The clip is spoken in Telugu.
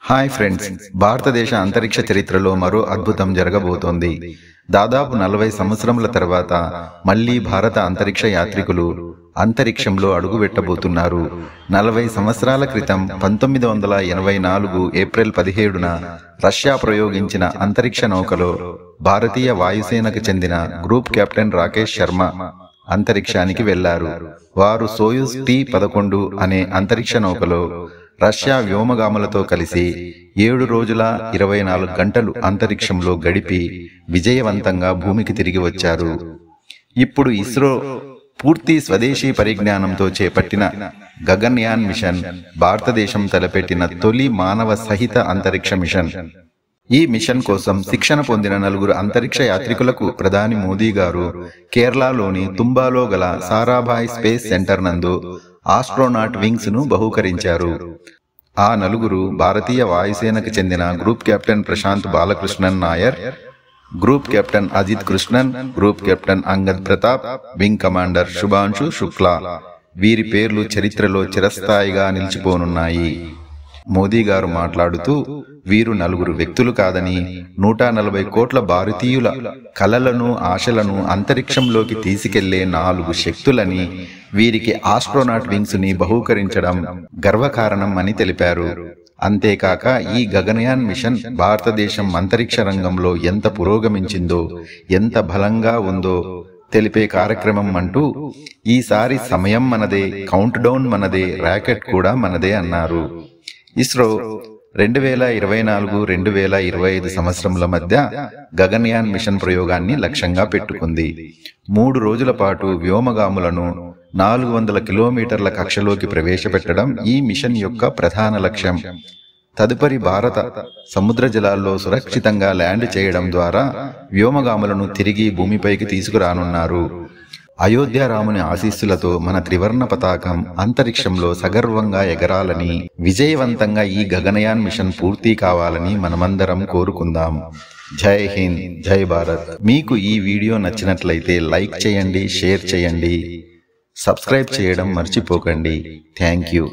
హాయ్ ఫ్రెండ్స్, భారతదేశ అంతరిక్ష చరిత్రలో మరో అద్భుతం జరగబోతోంది. దాదాపు 40 సంవత్సరముల తర్వాత మళ్లీ భారత అంతరిక్ష యాత్రికులు అంతరిక్షంలో అడుగుపెట్టబోతున్నారు. 40 సంవత్సరాల క్రితం 1984 ఏప్రిల్ 17న రష్యా ప్రయోగించిన అంతరిక్ష నౌకలో భారతీయ వాయుసేనకు చెందిన గ్రూప్ కెప్టెన్ రాకేష్ శర్మ అంతరిక్షానికి వెళ్లారు. వారు సోయూజ్ T-11 అనే అంతరిక్ష నౌకలో రష్యా వ్యోమగాములతో కలిసి 7 రోజుల 24 గంటలు అంతరిక్షంలో గడిపి విజయవంతంగా భూమికి తిరిగి వచ్చారు. ఇప్పుడు ఇస్రో పూర్తి స్వదేశీ పరిజ్ఞానంతో చేపట్టిన గగన్యాన్ మిషన్ భారతదేశం తలపెట్టిన తొలి మానవ సహిత అంతరిక్ష మిషన్. ఈ మిషన్ కోసం శిక్షణ పొందిన 4 అంతరిక్ష యాత్రికులకు ప్రధాని మోదీ గారు కేరళలోని తుంబాలో గల సారాభాయ్ స్పేస్ సెంటర్ నందు ఆస్ట్రోనాట్ వింగ్స్ ను బహూకరించారు. ఆ 4 భారతీయ వాయుసేనకు చెందిన group captain Prashanth Balakrishnan Nair, group captain Ajit Krishnan, group captain Angad Pratap, wing commander Shubhanshu Shukla. వీరి పేర్లు చరిత్రలో చిరస్థాయిగా నిలిచిపోనున్నాయి. మోదీ గారు మాట్లాడుతూ, వీరు 4 వ్యక్తులు కాదని 140 కోట్ల భారతీయుల కలలను ఆశలను అంతరిక్షంలోకి తీసుకెళ్లే 4 శక్తులని, వీరికి ఆస్ట్రోనాట్ వింగ్స్ ని బహూకరించడం గర్వకారణం అని తెలిపారు. అంతేకాక ఈ గగన్యాన్ మిషన్ భారతదేశం అంతరిక్ష రంగంలో ఎంత పురోగమించిందో, ఎంత బలంగా ఉందో తెలిపే కార్యక్రమం అంటూ, ఈసారి సమయం మనదే, కౌంట్ డౌన్ మనదే, రాకెట్ కూడా మనదే అన్నారు. ఇస్రో 2024-2025 సంవత్సరముల మధ్య గగన్యాన్ మిషన్ ప్రయోగాన్ని లక్ష్యంగా పెట్టుకుంది. 3 రోజుల పాటు వ్యోమగాములను 400 కిలోమీటర్ల కక్షలోకి ప్రవేశపెట్టడం ఈ మిషన్ యొక్క ప్రధాన లక్ష్యం. తదుపరి భారత సముద్ర జలాల్లో సురక్షితంగా ల్యాండ్ చేయడం ద్వారా వ్యోమగాములను తిరిగి భూమిపైకి తీసుకురానున్నారు. అయోధ్య రాముని ఆశీస్సులతో మన త్రివర్ణ పతాకం అంతరిక్షంలో సగర్వంగా ఎగరాలని, విజయవంతంగా ఈ గగనయాన్ మిషన్ పూర్తి కావాలని మనమందరం కోరుకుందాం. జై హింద్, జై భారత్. మీకు ఈ వీడియో నచ్చినట్లయితే లైక్ చేయండి, షేర్ చేయండి, సబ్స్క్రైబ్ చేయడం మర్చిపోకండి. Thank you.